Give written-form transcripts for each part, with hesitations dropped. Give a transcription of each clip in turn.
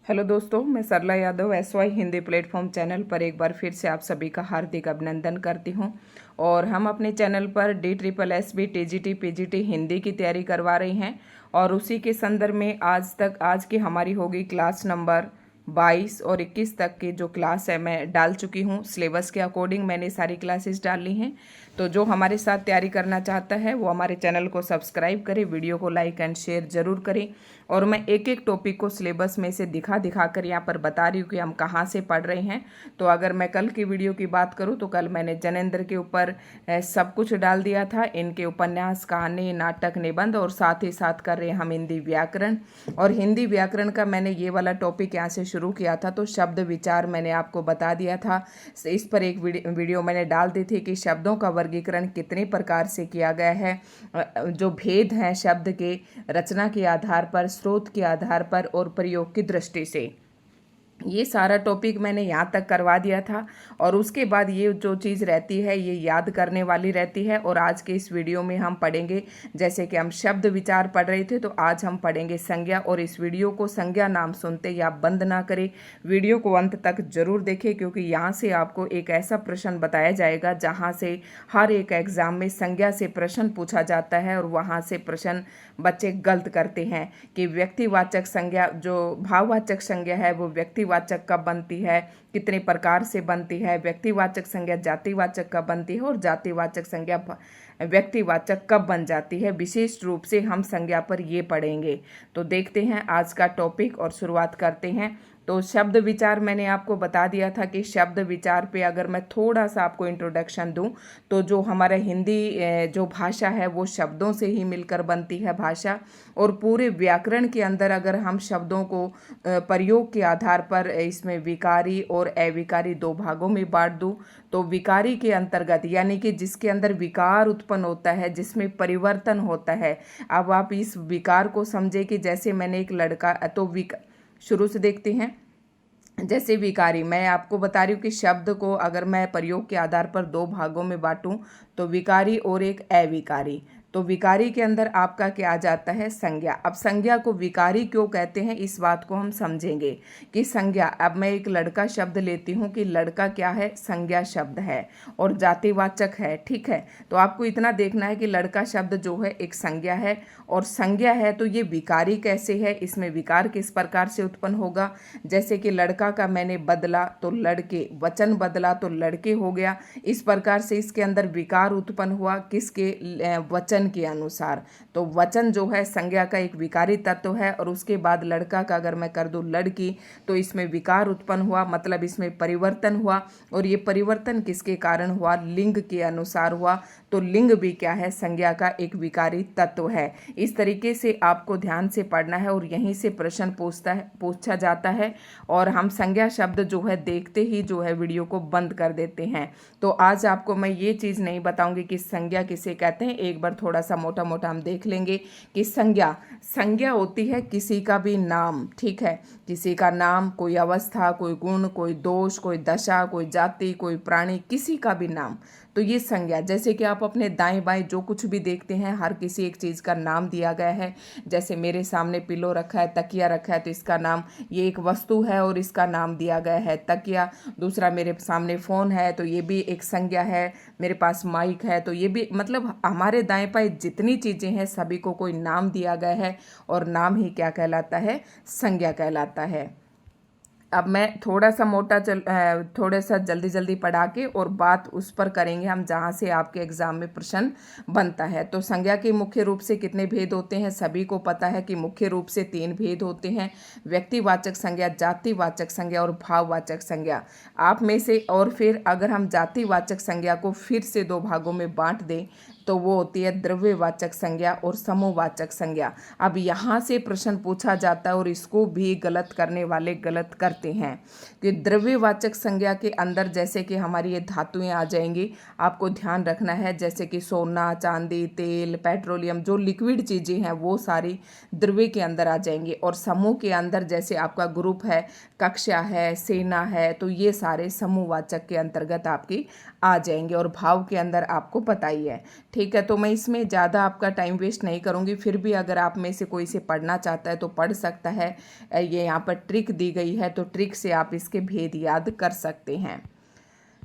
Hello दोस्तों, मैं Sarla Yadav SY Hindi platform channel पर एक बार फिर से आप सभी का हार्दिक अभिनंदन करती हूं। और हम अपने चैनल पर DSSB TGT PGT हिंदी की तैयारी करवा रही हैं और उसी के संदर्भ में आज की हमारी होगी क्लास नंबर 22 और 21 तक की जो क्लास है मैं डाल चुकी हूँ। सिलेबस के अकॉर्डिंग मैंने सारी क्लासेस डाल ली हैं। तो जो हमारे साथ तैयारी करना चाहता है वो हमारे चैनल को सब्सक्राइब करे, वीडियो को लाइक एंड शेयर जरूर करें। और मैं एक एक टॉपिक को सिलेबस में से दिखा कर यहाँ पर बता रही हूँ कि हम कहाँ से पढ़ रहे हैं। तो अगर मैं कल की वीडियो की बात करूँ तो कल मैंने जनेंद्र के ऊपर सब कुछ डाल दिया था, इनके उपन्यास, कहानी, नाटक, निबंध और साथ ही साथ कर रहे हैं हम हिंदी व्याकरण। और हिंदी व्याकरण का मैंने ये वाला टॉपिक यहाँ से शुरू किया था। तो शब्द विचार मैंने आपको बता दिया था, इस पर एक वीडियो मैंने डाल दी थी कि शब्दों का वर्गीकरण कितने प्रकार से किया गया है, जो भेद हैं शब्द के रचना के आधार पर, स्रोत के आधार पर और प्रयोग की दृष्टि से। ये सारा टॉपिक मैंने यहाँ तक करवा दिया था। और उसके बाद ये जो चीज़ रहती है ये याद करने वाली रहती है। और आज के इस वीडियो में हम पढ़ेंगे, जैसे कि हम शब्द विचार पढ़ रहे थे, तो आज हम पढ़ेंगे संज्ञा। और इस वीडियो को संज्ञा नाम सुनते ही आप बंद ना करें, वीडियो को अंत तक जरूर देखें, क्योंकि यहाँ से आपको एक ऐसा प्रश्न बताया जाएगा जहाँ से हर एक एग्जाम में संज्ञा से प्रश्न पूछा जाता है। और वहाँ से प्रश्न बच्चे गलत करते हैं कि व्यक्तिवाचक संज्ञा, जो भाववाचक संज्ञा है वो व्यक्तिवाचक कब बनती है, कितने प्रकार से बनती है, व्यक्तिवाचक संज्ञा जातिवाचक कब बनती है और जातिवाचक संज्ञा व्यक्तिवाचक कब बन जाती है। विशेष रूप से हम संज्ञा पर ये पढ़ेंगे। तो देखते हैं आज का टॉपिक और शुरुआत करते हैं। तो शब्द विचार मैंने आपको बता दिया था कि शब्द विचार पे अगर मैं थोड़ा सा आपको इंट्रोडक्शन दूं तो जो हमारा हिंदी जो भाषा है वो शब्दों से ही मिलकर बनती है भाषा। और पूरे व्याकरण के अंदर अगर हम शब्दों को प्रयोग के आधार पर इसमें विकारी और अविकारी दो भागों में बांट दूं तो विकारी के अंतर्गत, यानी कि जिसके अंदर विकार उत्पन्न होता है, जिसमें परिवर्तन होता है। अब आप इस विकार को समझे कि जैसे मैंने एक लड़का, तो शुरू से देखते हैं। जैसे विकारी, मैं आपको बता रही हूँ कि शब्द को अगर मैं प्रयोग के आधार पर दो भागों में बांटूं तो विकारी और एक अविकारी। तो विकारी के अंदर आपका क्या आ जाता है, संज्ञा। अब संज्ञा को विकारी क्यों कहते हैं इस बात को हम समझेंगे कि संज्ञा, अब मैं एक लड़का शब्द लेती हूँ कि लड़का क्या है, संज्ञा शब्द है और जातिवाचक है, ठीक है। तो आपको इतना देखना है कि लड़का शब्द जो है एक संज्ञा है और संज्ञा है, तो ये विकारी कैसे है, इसमें विकार किस प्रकार से उत्पन्न होगा। जैसे कि लड़का का मैंने बदला तो लड़के, वचन बदला तो लड़के हो गया। इस प्रकार से इसके अंदर विकार उत्पन्न हुआ, किसके, वचन के अनुसार। तो वचन जो है संज्ञा का एक विकारी तत्व है। और उसके बाद लड़का का अगर मैं कर दूं लड़की तो इसमें विकार उत्पन्न हुआ, मतलब इसमें परिवर्तन हुआ। और ये परिवर्तन किसके कारण हुआ, लिंग के अनुसार हुआ। तो लिंग भी क्या है, संज्ञा का एक विकारी तत्व है। इस तरीके से आपको ध्यान से पढ़ना है और यहीं से प्रश्न पूछा जाता है। और हम संज्ञा शब्द जो है देखते ही जो है वीडियो को बंद कर देते हैं। तो आज आपको मैं ये चीज़ नहीं बताऊंगी कि संज्ञा किसे कहते हैं, एक बार थोड़ा सा मोटा मोटा हम देख लेंगे कि संज्ञा होती है किसी का भी नाम, ठीक है। किसी का नाम, कोई अवस्था, कोई गुण, कोई दोष, कोई दशा, कोई जाति, कोई प्राणी, किसी का भी नाम। तो ये संज्ञा, जैसे कि आप अपने दाएं बाएं जो कुछ भी देखते हैं हर किसी एक चीज़ का नाम दिया गया है। जैसे मेरे सामने पिलो रखा है, तकिया रखा है, तो इसका नाम, ये एक वस्तु है और इसका नाम दिया गया है तकिया। दूसरा मेरे सामने फ़ोन है तो ये भी एक संज्ञा है। मेरे पास माइक है तो ये भी, मतलब हमारे दाएं बाएं जितनी चीज़ें हैं सभी को कोई नाम दिया गया है और नाम ही क्या कहलाता है, संज्ञा कहलाता है। अब मैं थोड़ा सा जल्दी जल्दी पढ़ा के और बात उस पर करेंगे हम जहाँ से आपके एग्जाम में प्रश्न बनता है। तो संज्ञा के मुख्य रूप से कितने भेद होते हैं, सभी को पता है कि मुख्य रूप से 3 भेद होते हैं, व्यक्तिवाचक संज्ञा, जातिवाचक संज्ञा और भाववाचक संज्ञा। आप में से, और फिर अगर हम जातिवाचक संज्ञा को फिर से 2 भागों में बांट दें तो वो होती है द्रव्यवाचक संज्ञा और समूहवाचक संज्ञा। अब यहाँ से प्रश्न पूछा जाता है और इसको भी गलत करने वाले गलत करते हैं कि द्रव्यवाचक संज्ञा के अंदर जैसे कि हमारी ये धातुएं आ जाएंगी, आपको ध्यान रखना है। जैसे कि सोना, चांदी, तेल, पेट्रोलियम, जो लिक्विड चीज़ें हैं वो सारी द्रव्य के अंदर आ जाएंगी। और समूह के अंदर जैसे आपका ग्रुप है, कक्षा है, सेना है, तो ये सारे समूहवाचक के अंतर्गत आपकी आ जाएंगे। और भाव के अंदर आपको पता ही है ठीक है, तो मैं इसमें ज़्यादा आपका टाइम वेस्ट नहीं करूँगी। फिर भी अगर आप में से कोई इसे पढ़ना चाहता है तो पढ़ सकता है। ये यहाँ पर ट्रिक दी गई है, तो ट्रिक से आप इसके भेद याद कर सकते हैं।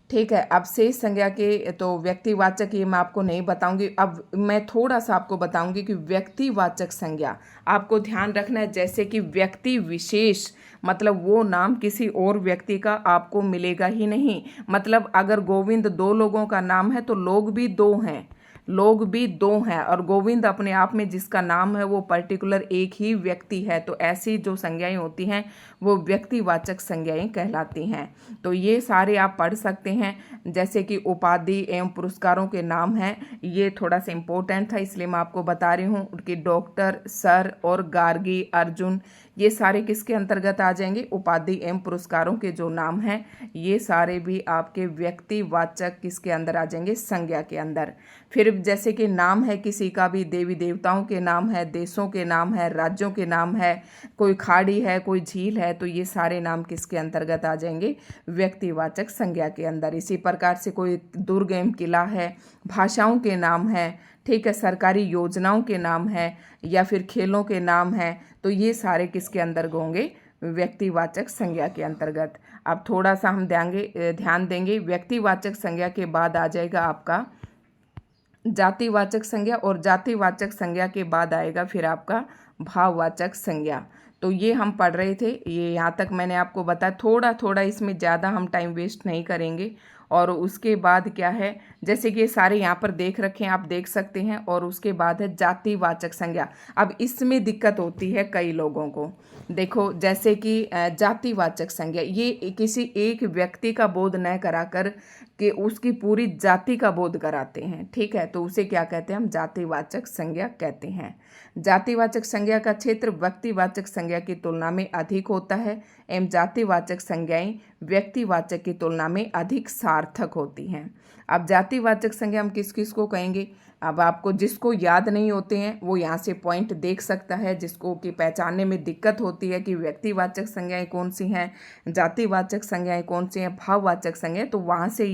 ठीक है, अब शेष संज्ञा के तो व्यक्तिवाचक ये मैं आपको नहीं बताऊंगी। अब मैं थोड़ा सा आपको बताऊंगी कि व्यक्तिवाचक संज्ञा आपको ध्यान रखना है। जैसे कि व्यक्ति विशेष, मतलब वो नाम किसी और व्यक्ति का आपको मिलेगा ही नहीं। मतलब अगर गोविंद 2 लोगों का नाम है तो लोग भी 2 हैं, लोग भी 2 हैं, और गोविंद अपने आप में जिसका नाम है वो पर्टिकुलर एक ही व्यक्ति है। तो ऐसी जो संज्ञाएं होती हैं वो व्यक्तिवाचक संज्ञाएं कहलाती हैं। तो ये सारे आप पढ़ सकते हैं। जैसे कि उपाधि एवं पुरस्कारों के नाम हैं, ये थोड़ा सा इम्पोर्टेंट था इसलिए मैं आपको बता रही हूँ। उनकी डॉक्टर, सर और गार्गी, अर्जुन, ये सारे किसके अंतर्गत आ जाएंगे? उपाधि एवं पुरस्कारों के जो नाम हैं ये सारे भी आपके व्यक्तिवाचक किसके अंदर आ जाएंगे? संज्ञा के अंदर। फिर जैसे कि नाम है किसी का भी, देवी देवताओं के नाम है, देशों के नाम है, राज्यों के नाम है, कोई खाड़ी है, कोई झील है, तो ये सारे नाम किसके अंतर्गत आ जाएंगे? व्यक्तिवाचक संज्ञा के अंदर। इसी प्रकार से कोई दुर्ग एवं किला है, भाषाओं के नाम है, ठीक है, सरकारी योजनाओं के नाम है, या फिर खेलों के नाम है, तो ये सारे किसके अंदर होंगे? व्यक्तिवाचक संज्ञा के अंतर्गत। अब थोड़ा सा हम ध्यान देंगे। व्यक्तिवाचक संज्ञा के बाद आ जाएगा आपका जातिवाचक संज्ञा, और जातिवाचक संज्ञा के बाद आएगा फिर आपका भाववाचक संज्ञा। तो ये हम पढ़ रहे थे, ये यहाँ तक मैंने आपको बताया। थोड़ा थोड़ा इसमें ज़्यादा हम टाइम वेस्ट नहीं करेंगे। और उसके बाद क्या है, जैसे कि ये सारे यहाँ पर देख रखे हैं, आप देख सकते हैं। और उसके बाद है जातिवाचक संज्ञा। अब इसमें दिक्कत होती है कई लोगों को। देखो, जैसे कि जातिवाचक संज्ञा ये किसी एक व्यक्ति का बोध न कराकर कि उसकी पूरी जाति का बोध कराते हैं, ठीक है, तो उसे क्या कहते हैं? हम जातिवाचक संज्ञा कहते हैं। जातिवाचक संज्ञा का क्षेत्र व्यक्तिवाचक संज्ञा की तुलना में अधिक होता है एवं जातिवाचक संज्ञाएं व्यक्तिवाचक की तुलना में अधिक सार्थक होती हैं। अब जातिवाचक संज्ञा हम किस किस को कहेंगे? अब आपको जिसको याद नहीं होते हैं वो यहाँ से पॉइंट देख सकता है, जिसको कि पहचानने में दिक्कत होती है कि व्यक्तिवाचक संज्ञाएं कौन सी हैं, जातिवाचक संज्ञाएं कौन सी हैं, भाववाचक संज्ञाएं, तो वहाँ से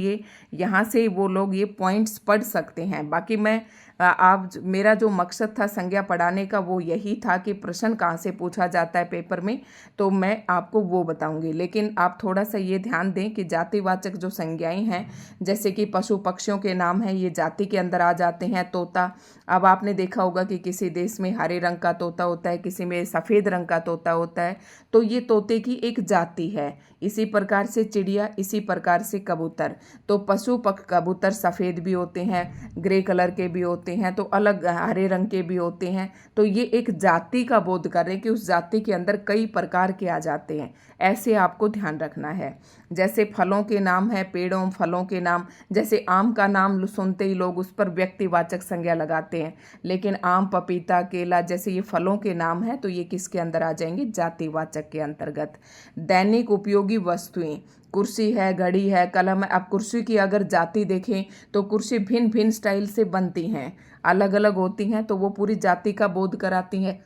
यहाँ से वो लोग ये पॉइंट्स पढ़ सकते हैं। बाकी मैं मेरा जो मकसद था संज्ञा पढ़ाने का वो यही था कि प्रश्न कहाँ से पूछा जाता है पेपर में, तो मैं आपको वो बताऊंगी। लेकिन आप थोड़ा सा ये ध्यान दें कि जातिवाचक जो संज्ञाएं हैं, जैसे कि पशु पक्षियों के नाम हैं, ये जाति के अंदर आ जाते हैं। तोता, अब आपने देखा होगा कि किसी देश में हरे रंग का तोता होता है, किसी में सफ़ेद रंग का तोता होता है, तो ये तोते की एक जाति है। इसी प्रकार से चिड़िया, इसी प्रकार से कबूतर, तो पशु पक्षी कबूतर सफ़ेद भी होते हैं, ग्रे कलर के भी होते हैं, तो अलग हरे रंग के भी होते हैं। तो ये एक जाति का बोध कर रहे हैं कि उस जाति के अंदर कई प्रकार के आ जाते हैं, ऐसे आपको ध्यान रखना है। जैसे फलों के नाम है, पेड़ों फलों के नाम, जैसे आम का नाम सुनते ही लोग उस पर व्यक्तिवाचक संज्ञा लगाते हैं, लेकिन आम, पपीता, केला जैसे ये फलों के नाम हैं, तो ये किसके अंदर आ जाएंगे? जातिवाचक के अंतर्गत। दैनिक उपयोगी वस्तुएं, कुर्सी है, घड़ी है, कलम है। अब कुर्सी की अगर जाति देखें तो कुर्सी भिन्न भिन्न स्टाइल से बनती हैं, अलग अलग होती हैं, तो वो पूरी जाति का बोध कराती हैं।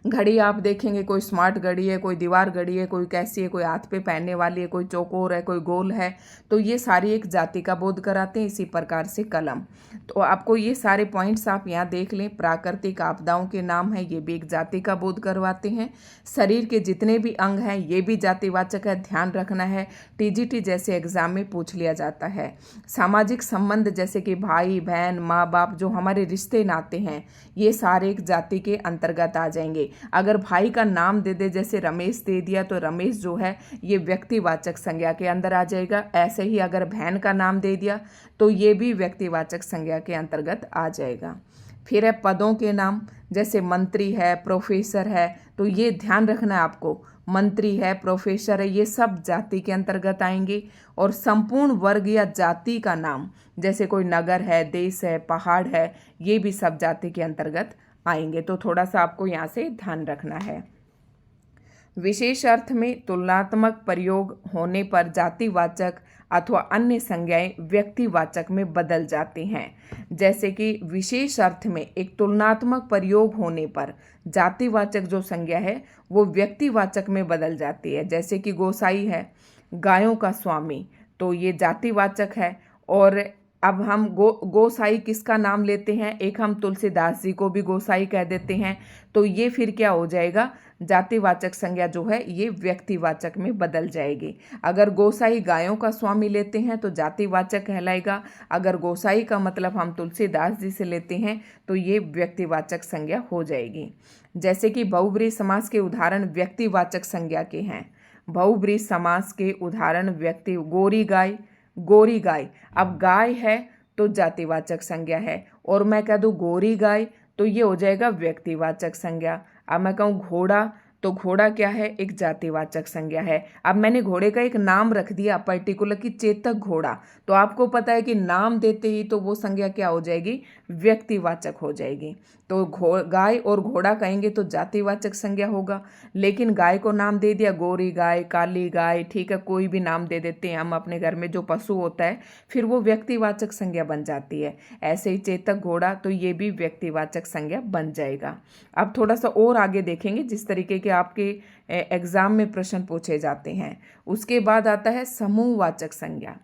घड़ी आप देखेंगे, कोई स्मार्ट घड़ी है, कोई दीवार घड़ी है, कोई कैसी है, कोई हाथ पे पहनने वाली है, कोई चौकोर है, कोई गोल है, तो ये सारी एक जाति का बोध कराते हैं। इसी प्रकार से कलम, तो आपको ये सारे पॉइंट्स आप यहाँ देख लें। प्राकृतिक आपदाओं के नाम है, ये भी एक जाति का बोध करवाते हैं। शरीर के जितने भी अंग हैं ये भी जातिवाचक है, ध्यान रखना है, टीजीटी जैसे एग्जाम में पूछ लिया जाता है। सामाजिक संबंध जैसे कि भाई बहन, माँ बाप, जो हमारे रिश्ते नाते हैं, ये सारे एक जाति के अंतर्गत आ जाएंगे। अगर भाई का नाम दे दे, जैसे रमेश दे दिया, तो रमेश जो है ये व्यक्तिवाचक संज्ञा के अंदर आ जाएगा। ऐसे ही अगर बहन का नाम दे दिया तो ये भी व्यक्तिवाचक संज्ञा के अंतर्गत आ जाएगा। फिर है पदों के नाम, जैसे मंत्री है, प्रोफेसर है, तो ये ध्यान रखना है आपको, मंत्री है, प्रोफेसर है, ये सब जाति के अंतर्गत आएंगे। और संपूर्ण वर्ग या जाति का नाम, जैसे कोई नगर है, देश है, पहाड़ है, ये भी सब जाति के अंतर्गत आएंगे। तो थोड़ा सा आपको यहाँ से ध्यान रखना है। विशेष अर्थ में तुलनात्मक प्रयोग होने पर जातिवाचक अथवा अन्य संज्ञाएं व्यक्तिवाचक में बदल जाती हैं। जैसे कि विशेष अर्थ में एक तुलनात्मक प्रयोग होने पर जातिवाचक जो संज्ञा है वो व्यक्तिवाचक में बदल जाती है। जैसे कि गोसाई है, गायों का स्वामी, तो ये जातिवाचक है। और अब हम गोसाई किसका नाम लेते हैं, एक हम तुलसीदास जी को भी गोसाई कह देते हैं, तो ये फिर क्या हो जाएगा, जातिवाचक संज्ञा जो है ये व्यक्तिवाचक में बदल जाएगी। अगर गोसाई गायों का स्वामी लेते हैं तो जातिवाचक कहलाएगा, अगर गोसाई का मतलब हम तुलसीदास जी से लेते हैं तो ये व्यक्तिवाचक संज्ञा हो जाएगी। जैसे कि बहुब्रीहि समास के उदाहरण व्यक्तिवाचक संज्ञा के हैं। बहुब्रीहि समास के उदाहरण व्यक्ति, गोरी गाय, गोरी गाय। अब गाय है तो जातिवाचक संज्ञा है, और मैं कह दूं गोरी गाय तो ये हो जाएगा व्यक्तिवाचक संज्ञा। अब मैं कहूँ घोड़ा, तो घोड़ा क्या है, एक जातिवाचक संज्ञा है। अब मैंने घोड़े का एक नाम रख दिया पर्टिकुलर कि चेतक घोड़ा, तो आपको पता है कि नाम देते ही तो वो संज्ञा क्या हो जाएगी, व्यक्तिवाचक हो जाएगी। तो गाय और घोड़ा कहेंगे तो जातिवाचक संज्ञा होगा, लेकिन गाय को नाम दे दिया गोरी गाय, काली गाय, ठीक है, कोई भी नाम दे देते हैं हम अपने घर में जो पशु होता है, फिर वो व्यक्तिवाचक संज्ञा बन जाती है। ऐसे ही चेतक घोड़ा, तो ये भी व्यक्तिवाचक संज्ञा बन जाएगा। अब थोड़ा सा और आगे देखेंगे जिस तरीके के आपके एग्जाम में प्रश्न पूछे जाते हैं। उसके बाद आता है समूहवाचक संज्ञा।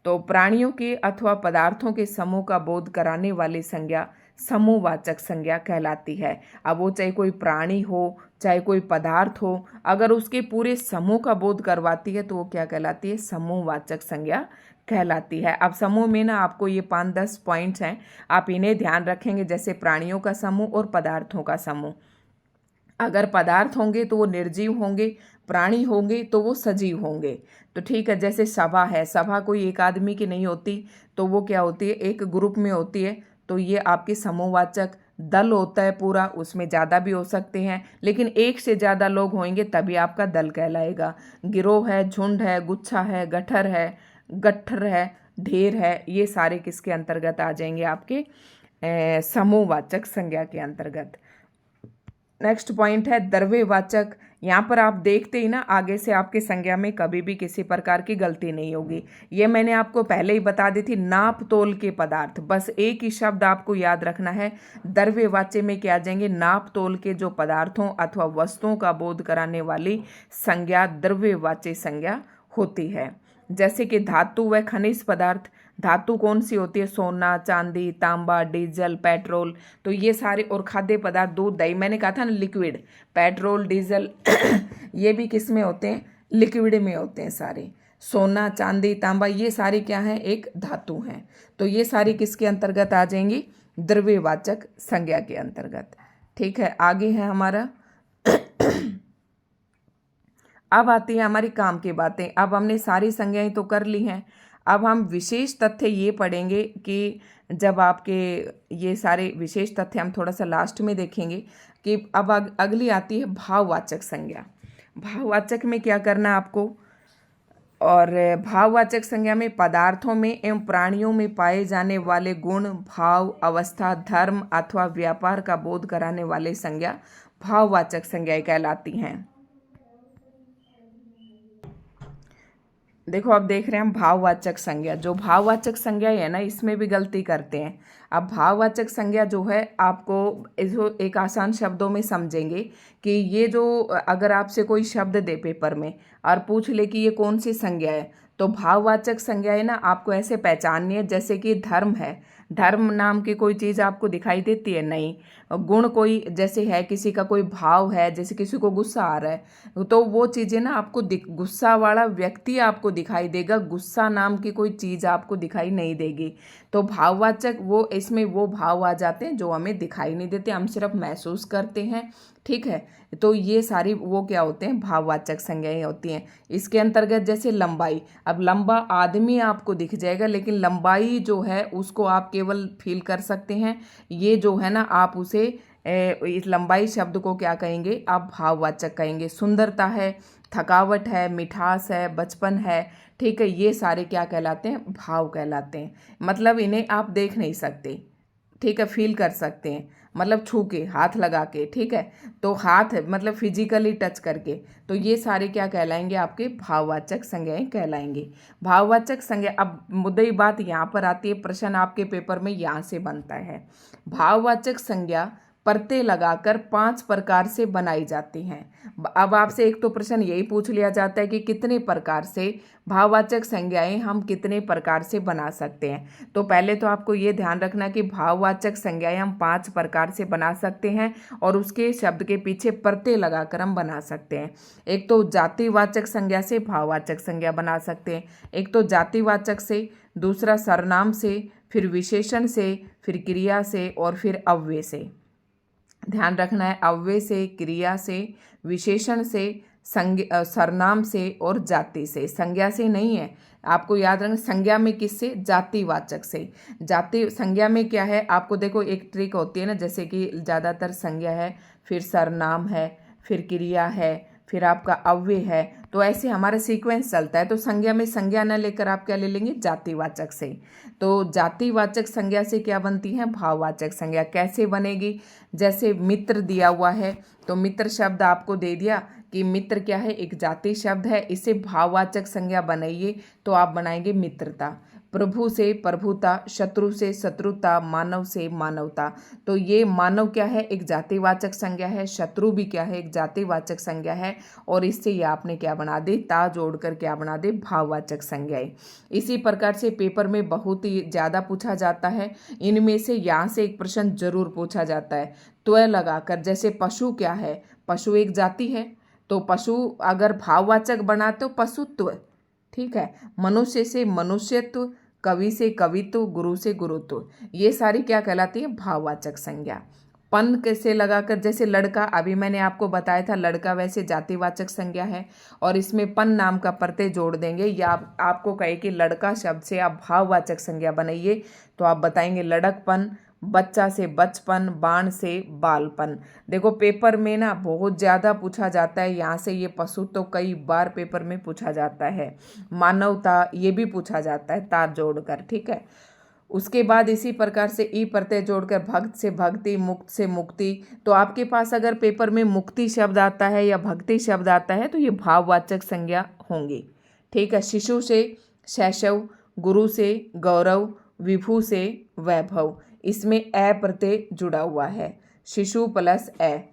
तो प्राणियों के अथवा पदार्थों के समूह का बोध कराने वाली संज्ञा समूहवाचक संज्ञा कहलाती है। अब वो चाहे कोई प्राणी हो चाहे कोई पदार्थ हो, अगर उसके पूरे समूह का बोध करवाती है तो वो क्या कहलाती है, समूहवाचक संज्ञा कहलाती है। अब समूह में ना आपको ये 5-10 पॉइंट्स हैं, आप इन्हें ध्यान रखेंगे, जैसे प्राणियों का समूह और पदार्थों का समूह। अगर पदार्थ होंगे तो वो निर्जीव होंगे, प्राणी होंगे तो वो सजीव होंगे। तो ठीक है, जैसे सभा है, सभा कोई एक आदमी की नहीं होती, तो वो क्या होती है, एक ग्रुप में होती है, तो ये आपके समूहवाचक। दल होता है पूरा, उसमें ज़्यादा भी हो सकते हैं, लेकिन एक से ज़्यादा लोग होंगे तभी आपका दल कहलाएगा। गिरोह है, झुंड है, गुच्छा है, गट्ठर है, ढेर है, ये सारे किसके अंतर्गत आ जाएंगे, आपके समूहवाचक संज्ञा के अंतर्गत। नेक्स्ट पॉइंट है द्रव्यवाचक। यहाँ पर आप देखते ही ना आगे से आपके संज्ञा में कभी भी किसी प्रकार की गलती नहीं होगी। ये मैंने आपको पहले ही बता दी थी, नाप तोल के पदार्थ, बस एक ही शब्द आपको याद रखना है। द्रव्यवाच्य में क्या आ जाएंगे, नाप तोल के जो पदार्थों अथवा वस्तुओं का बोध कराने वाली संज्ञा द्रव्यवाच्य संज्ञा होती है। जैसे कि धातु व खनिज पदार्थ। धातु कौन सी होती है, सोना, चांदी, तांबा, डीजल, पेट्रोल, तो ये सारे, और खाद्य पदार्थ दूध, दही, मैंने कहा था ना लिक्विड, पेट्रोल, डीजल ये भी किस में होते हैं, लिक्विड में होते हैं सारे। सोना, चांदी, तांबा, ये सारी क्या हैं, एक धातु हैं। तो ये सारी किसके अंतर्गत आ जाएंगी, द्रव्यवाचक संज्ञा के अंतर्गत। ठीक है, आगे है हमारा अब आती है हमारी काम की बातें। अब हमने सारी संज्ञाएं तो कर ली हैं, अब हम विशेष तथ्य ये पढ़ेंगे कि जब आपके ये सारे विशेष तथ्य हम थोड़ा सा लास्ट में देखेंगे कि अब अगली आती है भाववाचक संज्ञा। भाववाचक में क्या करना आपको, और भाववाचक संज्ञा में पदार्थों में एवं प्राणियों में पाए जाने वाले गुण, भाव, अवस्था, धर्म अथवा व्यापार का बोध कराने वाले संज्ञा भाववाचक संज्ञाएं कहलाती हैं। देखो अब देख रहे हैं हम भाववाचक संज्ञा। जो भाववाचक संज्ञा है ना, इसमें भी गलती करते हैं। अब भाववाचक संज्ञा जो है, आपको जो एक आसान शब्दों में समझेंगे कि ये जो अगर आपसे कोई शब्द दे पेपर में और पूछ ले कि ये कौन सी संज्ञा है, तो भाववाचक संज्ञा है ना, आपको ऐसे पहचाननी है। जैसे कि धर्म है, धर्म नाम की कोई चीज़ आपको दिखाई देती है, नहीं। गुण कोई जैसे है, किसी का कोई भाव है, जैसे किसी को गुस्सा आ रहा है, तो वो चीज़ें ना आपको गुस्सा वाला व्यक्ति आपको दिखाई देगा, गुस्सा नाम की कोई चीज़ आपको दिखाई नहीं देगी। तो भाववाचक वो, इसमें वो भाव आ जाते हैं जो हमें दिखाई नहीं देते, हम सिर्फ महसूस करते हैं। ठीक है, तो ये सारी वो क्या होते हैं, भाववाचक संज्ञाएं होती हैं। इसके अंतर्गत जैसे लंबाई, अब लंबा आदमी आपको दिख जाएगा, लेकिन लंबाई जो है उसको आप केवल फील कर सकते हैं। ये जो है ना, आप उसे इस लंबाई शब्द को क्या कहेंगे, आप भाववाचक कहेंगे। सुंदरता है, थकावट है, मिठास है, बचपन है, ठीक है, ये सारे क्या कहलाते हैं, भाव कहलाते हैं। मतलब इन्हें आप देख नहीं सकते, ठीक है, फील कर सकते हैं, मतलब छू के, हाथ लगा के, ठीक है, तो हाथ मतलब फिजिकली टच करके, तो ये सारे क्या कहलाएंगे, आपके भाववाचक संज्ञाएं कहलाएंगे। भाववाचक संज्ञा, अब मुद्दे बात यहाँ पर आती है, प्रश्न आपके पेपर में यहाँ से बनता है। भाववाचक संज्ञा प्रत्यय लगाकर 5 प्रकार से बनाई जाती हैं। अब आपसे एक तो प्रश्न यही पूछ लिया जाता है कि कितने प्रकार से भाववाचक संज्ञाएं हम कितने प्रकार से बना सकते हैं। तो पहले तो आपको ये ध्यान रखना कि भाववाचक संज्ञाएं हम 5 प्रकार से बना सकते हैं और उसके शब्द के पीछे प्रत्यय लगाकर हम बना सकते हैं। एक तो जातिवाचक संज्ञा से भाववाचक संज्ञा बना सकते हैं, एक तो जातिवाचक से, दूसरा सर्वनाम से, फिर विशेषण से, फिर क्रिया से और फिर अव्यय से। ध्यान रखना है, अव्यय से, क्रिया से, विशेषण से, सर्वनाम से और जाति से, संज्ञा से नहीं है। आपको याद रखना, संज्ञा में किससे? जातिवाचक से। जाति संज्ञा में क्या है, आपको देखो एक ट्रिक होती है ना, जैसे कि ज़्यादातर संज्ञा है, फिर सर्वनाम है, फिर क्रिया है, फिर आपका अव्यय है, तो ऐसे हमारा सीक्वेंस चलता है। तो संज्ञा में संज्ञा न लेकर आप क्या ले लेंगे? जातिवाचक से। तो जातिवाचक संज्ञा से क्या बनती है? भाववाचक संज्ञा। कैसे बनेगी? जैसे मित्र दिया हुआ है, तो मित्र शब्द आपको दे दिया कि मित्र क्या है? एक जाति शब्द है, इसे भाववाचक संज्ञा बनाइए, तो आप बनाएंगे मित्रता। प्रभु से प्रभुता, शत्रु से शत्रुता, मानव से मानवता। तो ये मानव क्या है? एक जातिवाचक संज्ञा है, शत्रु भी क्या है? एक जातिवाचक संज्ञा है, और इससे ये आपने क्या बना दे? ता जोड़कर क्या बना दे? भाववाचक संज्ञाएं। इसी प्रकार से पेपर में बहुत ही ज़्यादा पूछा जाता है। इनमें से यहाँ से एक प्रश्न जरूर पूछा जाता है, त्व लगाकर। जैसे पशु क्या है? पशु एक जाति है, तो पशु अगर भाववाचक बना तो पशुत्व, ठीक है। मनुष्य से मनुष्यत्व, कवि से कवित्व, गुरु से गुरुत्व, ये सारी क्या कहलाती है? भाववाचक संज्ञा। पन कैसे लगाकर, जैसे लड़का, अभी मैंने आपको बताया था लड़का वैसे जातिवाचक संज्ञा है, और इसमें पन नाम का प्रत्यय जोड़ देंगे, या आपको कहे कि लड़का शब्द से आप भाववाचक संज्ञा बनाइए, तो आप बताएंगे लड़कपन, बच्चा से बचपन, बाण से बालपन। देखो पेपर में ना बहुत ज़्यादा पूछा जाता है, यहाँ से ये पशु तो कई बार पेपर में पूछा जाता है। मानवता ये भी पूछा जाता है तार जोड़कर, ठीक है। उसके बाद इसी प्रकार से ई प्रत्यय जोड़कर भक्त से भक्ति, मुक्त से मुक्ति। तो आपके पास अगर पेपर में मुक्ति शब्द आता है या भक्ति शब्द आता है तो ये भाववाचक संज्ञा होंगी, ठीक है। शिशु से शैशव, गुरु से गौरव, विभु से वैभव। इसमें ए प्रत्यय जुड़ा हुआ है, शिशु प्लस ए।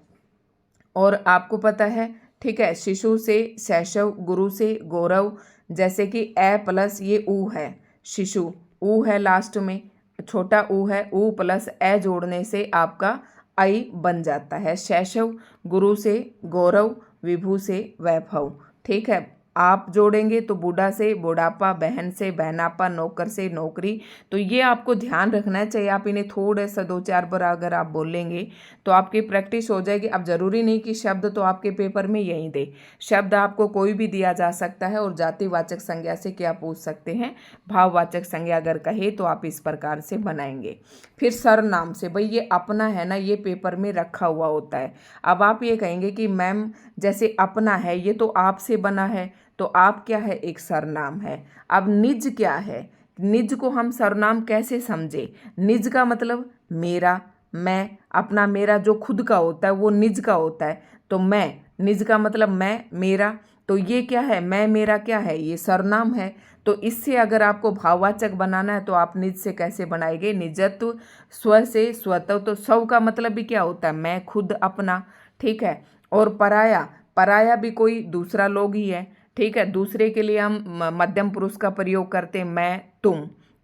और आपको पता है, ठीक है, शिशु से शैशव, गुरु से गौरव, जैसे कि ए प्लस ये ऊ है, शिशु ऊ है लास्ट में, छोटा ऊ है, ऊ प्लस ए जोड़ने से आपका आई बन जाता है। शैशव, गुरु से गौरव, विभु से वैभव, ठीक है। आप जोड़ेंगे तो बूढ़ा से बुढ़ापा, बहन से बहनापा, नौकर से नौकरी। तो ये आपको ध्यान रखना है, चाहे आप इन्हें थोड़ा सा 2-4 बार अगर आप बोलेंगे तो आपकी प्रैक्टिस हो जाएगी। अब जरूरी नहीं कि शब्द तो आपके पेपर में यही दे, शब्द आपको कोई भी दिया जा सकता है। और जातिवाचक संज्ञा से क्या पूछ सकते हैं? भाववाचक संज्ञा अगर कहे तो आप इस प्रकार से बनाएंगे। फिर सर्वनाम से, भाई ये अपना है ना, ये पेपर में रखा हुआ होता है। अब आप ये कहेंगे कि मैम जैसे अपना है, ये तो आपसे बना है, तो आप क्या है? एक सर्वनाम है। अब निज क्या है? निज को हम सर्वनाम कैसे समझे? निज का मतलब मेरा, मैं, अपना, मेरा जो खुद का होता है वो निज का होता है। तो मैं, निज का मतलब मैं, मेरा, तो ये क्या है? मैं मेरा क्या है? ये सर्वनाम है। तो इससे अगर आपको भाववाचक बनाना है तो आप निज से कैसे बनाएंगे? निजत्व, स्व से स्वतः। तो स्व का मतलब भी क्या होता है? मैं, खुद, अपना, ठीक है। और पराया, पराया भी कोई दूसरा लोग ही है, ठीक है। दूसरे के लिए हम मध्यम पुरुष का प्रयोग करते हैं, मैं,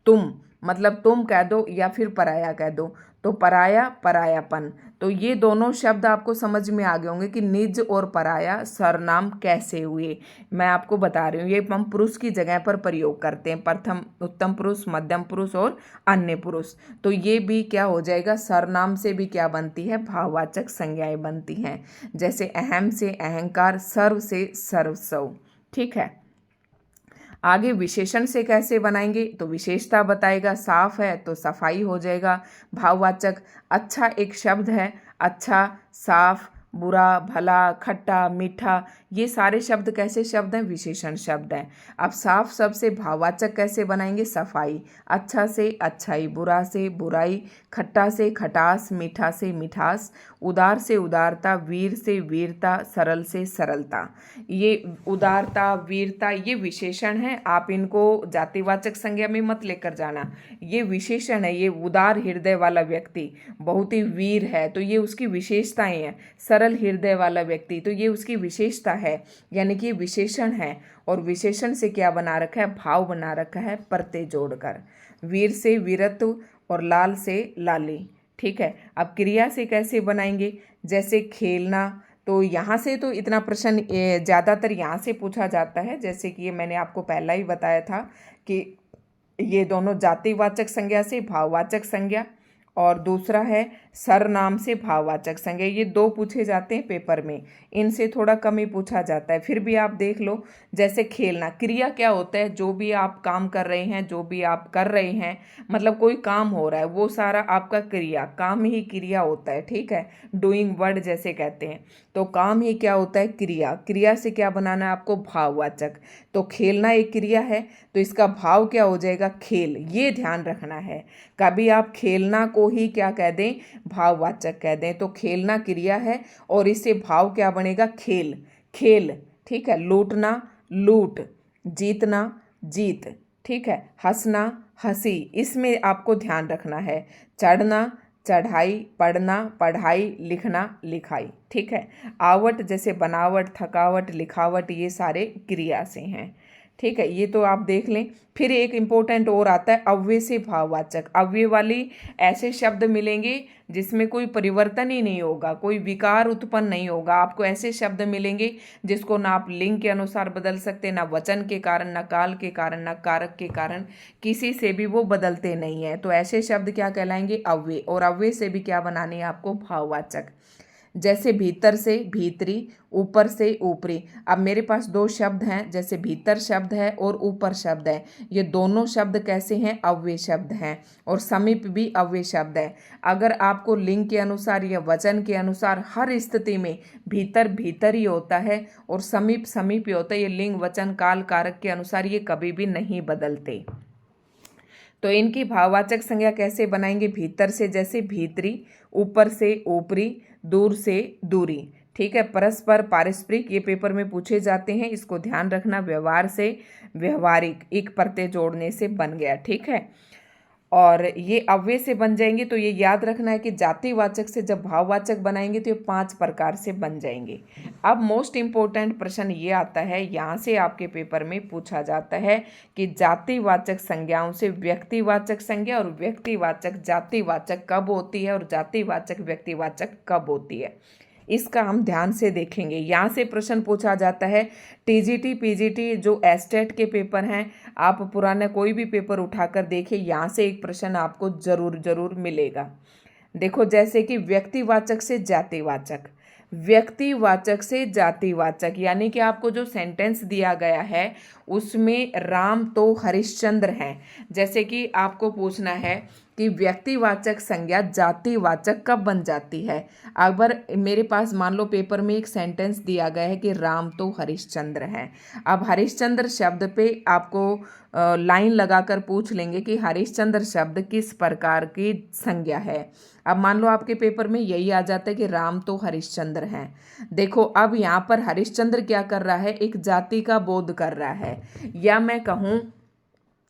तुम मतलब तुम कह दो या फिर पराया कह दो, तो पराया, परायापन। तो ये दोनों शब्द आपको समझ में आ गए होंगे कि निज और पराया सर्वनाम कैसे हुए। मैं आपको बता रही हूँ, ये हम पुरुष की जगह पर प्रयोग करते हैं, प्रथम, उत्तम पुरुष, मध्यम पुरुष और अन्य पुरुष। तो ये भी क्या हो जाएगा? सर्वनाम से भी क्या बनती है? भाववाचक संज्ञाएं बनती हैं। जैसे अहम से अहंकार, सर्व से सर्वस्व, ठीक है। आगे विशेषण से कैसे बनाएंगे? तो विशेषता बताएगा, साफ है तो सफाई हो जाएगा भाववाचक। अच्छा एक शब्द है, अच्छा, साफ, बुरा, भला, खट्टा, मीठा, ये सारे शब्द कैसे शब्द हैं? विशेषण शब्द हैं। अब साफ शब्द से भाववाचक कैसे बनाएंगे? सफाई, अच्छा से अच्छाई, बुरा से बुराई, खट्टा से खटास, मीठा से मिठास, उदार से उदारता, वीर से वीरता, सरल से सरलता। ये उदारता, वीरता ये विशेषण हैं, आप इनको जातिवाचक संज्ञा में मत लेकर जाना। ये विशेषण है। ये उदार हृदय वाला व्यक्ति बहुत ही वीर है तो ये उसकी विशेषताएं हैं। सरल हृदय वाला व्यक्ति तो ये उसकी विशेषता है, यानी कि ये विशेषण है। और विशेषण से क्या बना रखा है? भाव बना रखा है प्रत्यय जोड़कर। वीर से वीरत्व और लाल से लाली। ठीक है, अब क्रिया से कैसे बनाएंगे? जैसे खेलना, तो यहाँ से तो इतना प्रश्न ज़्यादातर यहाँ से पूछा जाता है। जैसे कि ये मैंने आपको पहला ही बताया था कि ये दोनों जातिवाचक संज्ञा से भाववाचक संज्ञा, और दूसरा है सरनाम से भाववाचक संज्ञा। ये दो पूछे जाते हैं पेपर में, इनसे थोड़ा कम ही पूछा जाता है। फिर भी आप देख लो, जैसे खेलना, क्रिया क्या होता है? जो भी आप काम कर रहे हैं, जो भी आप कर रहे हैं, मतलब कोई काम हो रहा है, वो सारा आपका क्रिया, काम ही क्रिया होता है। ठीक है, डूइंग वर्ड जैसे कहते हैं, तो काम ही क्या होता है? क्रिया। क्रिया से क्या बनाना है आपको? भाववाचक। तो खेलना एक क्रिया है, तो इसका भाव क्या हो जाएगा? खेल। ये ध्यान रखना है, कभी आप खेलना को ही क्या कह दें? भाववाचक कह दें। तो खेलना क्रिया है और इससे भाव क्या बनेगा? खेल। खेल। ठीक है, लूटना लूट, जीतना जीत। ठीक है, हंसना हंसी, इसमें आपको ध्यान रखना है। चढ़ना चढ़ाई, पढ़ना पढ़ाई, लिखना लिखाई। ठीक है, आवट जैसे बनावट, थकावट, लिखावट, ये सारे क्रिया से हैं। ठीक है, ये तो आप देख लें। फिर एक इम्पोर्टेंट और आता है अव्यय से भाववाचक। अव्यय वाली ऐसे शब्द मिलेंगे जिसमें कोई परिवर्तन ही नहीं होगा, कोई विकार उत्पन्न नहीं होगा। आपको ऐसे शब्द मिलेंगे जिसको ना आप लिंग के अनुसार बदल सकते, ना वचन के कारण, ना काल के कारण, ना कारक के कारण, किसी से भी वो बदलते नहीं है। तो ऐसे शब्द क्या कहलाएंगे? अव्यय। और अव्यय से भी क्या बनानी है आपको? भाववाचक। जैसे भीतर से भीतरी, ऊपर से ऊपरी। अब मेरे पास दो शब्द हैं, जैसे भीतर शब्द है और ऊपर शब्द है। ये दोनों शब्द कैसे हैं? अव्यय शब्द हैं। और समीप भी अव्यय शब्द है। अगर आपको लिंग के अनुसार या वचन के अनुसार हर स्थिति में भीतर भीतर ही होता है और समीप समीप ही होता है, ये लिंग वचन काल कारक के अनुसार ये कभी भी नहीं बदलते। तो इनकी भाववाचक संज्ञा कैसे बनाएंगे? भीतर से जैसे भीतरी, ऊपर से ऊपरी, दूर से दूरी। ठीक है, परस्पर पारस्परिक, ये पेपर में पूछे जाते हैं, इसको ध्यान रखना। व्यवहार से व्यवहारिक, एक प्रत्यय जोड़ने से बन गया। ठीक है, और ये अव्यय से बन जाएंगे। तो ये याद रखना है कि जातिवाचक से जब भाववाचक बनाएंगे तो ये 5 प्रकार से बन जाएंगे। अब मोस्ट इम्पोर्टेंट प्रश्न ये आता है, यहाँ से आपके पेपर में पूछा जाता है कि जातिवाचक संज्ञाओं से व्यक्तिवाचक संज्ञा और व्यक्तिवाचक जातिवाचक कब होती है और जातिवाचक व्यक्तिवाचक कब होती है। इसका हम ध्यान से देखेंगे। यहाँ से प्रश्न पूछा जाता है। टीजीटी पीजीटी जो एस्टेट के पेपर हैं, आप पुराना कोई भी पेपर उठाकर देखिए, यहाँ से एक प्रश्न आपको जरूर मिलेगा। देखो, जैसे कि व्यक्तिवाचक से जातिवाचक, व्यक्तिवाचक से जातिवाचक, यानी कि आपको जो सेंटेंस दिया गया है उसमें राम तो हरिश्चंद्र हैं। जैसे कि आपको पूछना है कि व्यक्तिवाचक संज्ञा जातिवाचक कब बन जाती है। अगर मेरे पास मान लो पेपर में एक सेंटेंस दिया गया है कि राम तो हरिश्चंद्र हैं, अब हरिश्चंद्र शब्द पे आपको लाइन लगाकर पूछ लेंगे कि हरिश्चंद्र शब्द किस प्रकार की संज्ञा है। अब मान लो आपके पेपर में यही आ जाता है कि राम तो हरिश्चंद्र हैं। देखो, अब यहाँ पर हरिश्चंद्र क्या कर रहा है? एक जाति का बोध कर रहा है। या मैं कहूँ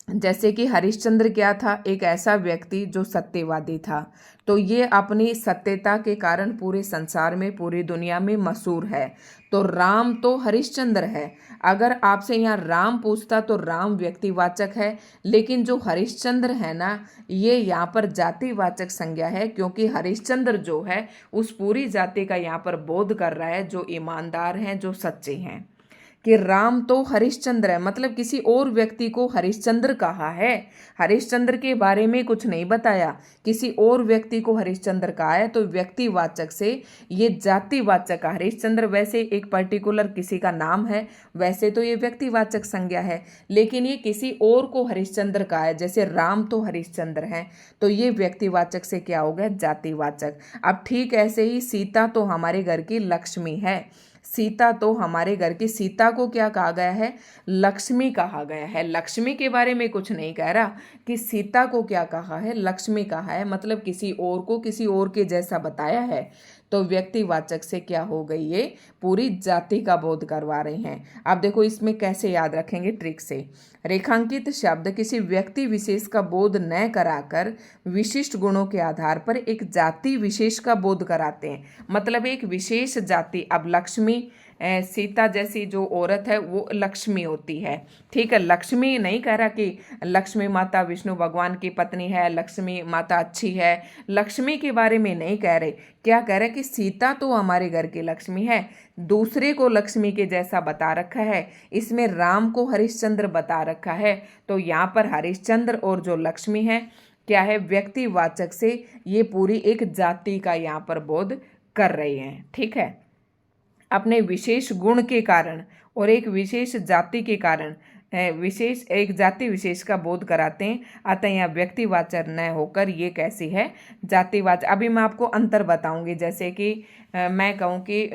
जैसे कि हरिश्चंद्र क्या था? एक ऐसा व्यक्ति जो सत्यवादी था। तो ये अपनी सत्यता के कारण पूरे संसार में, पूरी दुनिया में मशहूर है। तो राम तो हरिश्चंद्र है। अगर आपसे यहाँ राम पूछता तो राम व्यक्तिवाचक है, लेकिन जो हरिश्चंद्र है ना, ये यहाँ पर जातिवाचक संज्ञा है, क्योंकि हरिश्चंद्र जो है उस पूरी जाति का यहाँ पर बोध कर रहा है, जो ईमानदार हैं, जो सच्चे हैं। कि राम तो हरिश्चंद्र है, मतलब किसी और व्यक्ति को हरिश्चंद्र कहा है। हरिश्चंद्र के बारे में कुछ नहीं बताया, किसी और व्यक्ति को हरिश्चंद्र कहा है। तो व्यक्तिवाचक से ये जातिवाचक, हरिश्चंद्र वैसे एक पर्टिकुलर किसी का नाम है, वैसे तो ये व्यक्तिवाचक संज्ञा है, लेकिन ये किसी और को हरिश्चंद्र कहा है, जैसे राम तो हरिश्चंद्र हैं, तो ये व्यक्तिवाचक से क्या हो गया, जातिवाचक। अब ठीक ऐसे ही सीता तो हमारे घर की लक्ष्मी है, सीता तो हमारे घर की, सीता को क्या कहा गया है, लक्ष्मी कहा गया है। लक्ष्मी के बारे में कुछ नहीं कह रहा, कि सीता को क्या कहा है, लक्ष्मी कहा है, मतलब किसी और को किसी और के जैसा बताया है। तो व्यक्तिवाचक से क्या हो गई, ये पूरी जाति का बोध करवा रही हैं। अब देखो इसमें कैसे याद रखेंगे, ट्रिक से। रेखांकित शब्द किसी व्यक्ति विशेष का बोध न कराकर विशिष्ट गुणों के आधार पर एक जाति विशेष का बोध कराते हैं, मतलब एक विशेष जाति। अब लक्ष्मी, सीता जैसी जो औरत है वो लक्ष्मी होती है, ठीक है। लक्ष्मी नहीं कह रहा कि लक्ष्मी माता विष्णु भगवान की पत्नी है, लक्ष्मी माता अच्छी है, लक्ष्मी के बारे में नहीं कह रहे। क्या कह रहे कि सीता तो हमारे घर की लक्ष्मी है, दूसरे को लक्ष्मी के जैसा बता रखा है, इसमें राम को हरिश्चंद्र बता रखा है। तो यहाँ पर हरिश्चंद्र और जो लक्ष्मी है क्या है, व्यक्तिवाचक से ये पूरी एक जाति का यहाँ पर बोध कर रहे हैं, ठीक है। अपने विशेष गुण के कारण और एक विशेष जाति के कारण विशेष एक जाति विशेष का बोध कराते हैं, अतः यहाँ व्यक्तिवाचक न होकर ये कैसी है, जातिवाचक। अभी मैं आपको अंतर बताऊंगी, जैसे कि मैं कहूँ कि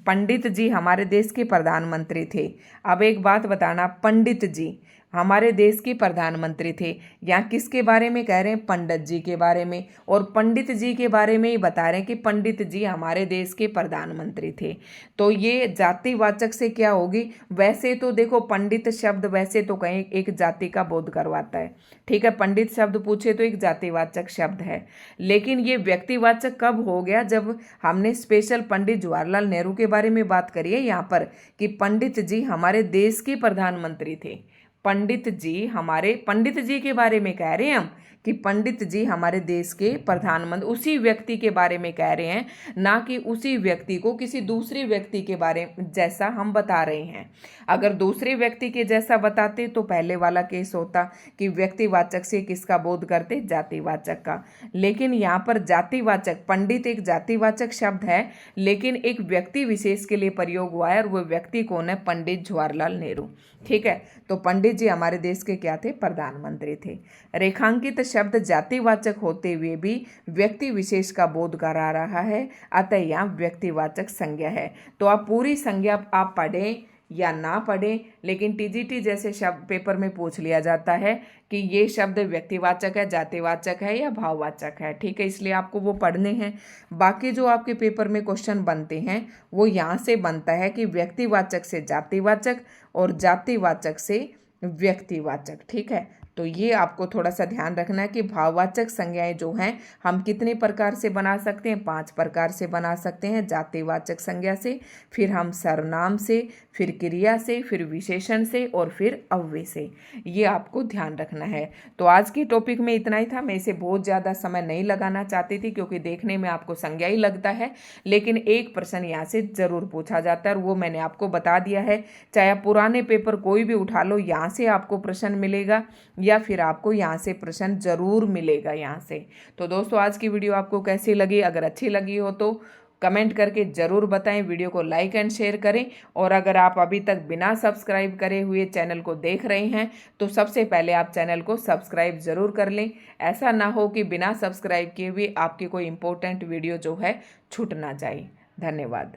पंडित जी हमारे देश के प्रधानमंत्री थे। अब एक बात बताना, पंडित जी हमारे देश के प्रधानमंत्री थे, यहाँ किसके बारे में कह रहे हैं, पंडित जी के बारे में, और पंडित जी के बारे में ही बता रहे हैं कि पंडित जी हमारे देश के प्रधानमंत्री थे। तो ये जातिवाचक से क्या होगी, वैसे तो देखो पंडित शब्द वैसे तो कहीं एक जाति का बोध करवाता है, ठीक है, पंडित शब्द पूछे तो एक जातिवाचक शब्द है, लेकिन ये व्यक्तिवाचक कब हो गया, जब हमने स्पेशल पंडित जवाहरलाल नेहरू के बारे में बात करी है यहाँ पर, कि पंडित जी हमारे देश के प्रधानमंत्री थे। पंडित जी के बारे में कह रहे हैं हम कि पंडित जी हमारे देश के प्रधानमंत्री, उसी व्यक्ति के बारे में कह रहे हैं, ना कि उसी व्यक्ति को किसी दूसरे व्यक्ति के बारे जैसा हम बता रहे हैं। अगर दूसरे व्यक्ति के जैसा बताते तो पहले वाला केस होता कि व्यक्तिवाचक से किसका बोध करते, जातिवाचक का। लेकिन यहाँ पर जातिवाचक, पंडित एक जातिवाचक शब्द है, लेकिन एक व्यक्ति विशेष के लिए प्रयोग हुआ है, और वो व्यक्ति कौन है, पंडित जवाहरलाल नेहरू, ठीक है। तो पंडित जी हमारे देश के क्या थे, प्रधानमंत्री थे। रेखांकित शब्द जातिवाचक होते हुए भी व्यक्ति विशेष का बोध करा रहा है, अतः यहाँ व्यक्तिवाचक संज्ञा है। तो आप पूरी संज्ञा आप पढ़ें या ना पढ़ें, लेकिन टीजीटी जैसे शब्द पेपर में पूछ लिया जाता है कि ये शब्द व्यक्तिवाचक है, जातिवाचक है या भाववाचक है, ठीक है, इसलिए आपको वो पढ़ने हैं। बाकी जो आपके पेपर में क्वेश्चन बनते हैं वो यहाँ से बनता है कि व्यक्तिवाचक से जातिवाचक और जातिवाचक से व्यक्तिवाचक, ठीक है। तो ये आपको थोड़ा सा ध्यान रखना है कि भाववाचक संज्ञाएं जो हैं हम कितने प्रकार से बना सकते हैं, 5 प्रकार से बना सकते हैं। जातिवाचक संज्ञा से, फिर हम सर्वनाम से, फिर क्रिया से, फिर विशेषण से और फिर अव्यय से, ये आपको ध्यान रखना है। तो आज की टॉपिक में इतना ही था। मैं इसे बहुत ज़्यादा समय नहीं लगाना चाहती थी क्योंकि देखने में आपको संज्ञा ही लगता है, लेकिन एक प्रश्न यहाँ से ज़रूर पूछा जाता है और वो मैंने आपको बता दिया है। चाहे आप पुराने पेपर कोई भी उठा लो, यहाँ से आपको प्रश्न मिलेगा या फिर आपको यहाँ से प्रश्न जरूर मिलेगा यहाँ से। तो दोस्तों आज की वीडियो आपको कैसी लगी, अगर अच्छी लगी हो तो कमेंट करके ज़रूर बताएं, वीडियो को लाइक एंड शेयर करें, और अगर आप अभी तक बिना सब्सक्राइब करे हुए चैनल को देख रहे हैं तो सबसे पहले आप चैनल को सब्सक्राइब ज़रूर कर लें। ऐसा ना हो कि बिना सब्सक्राइब किए हुए आपकी कोई इंपॉर्टेंट वीडियो जो है छूट ना जाए। धन्यवाद।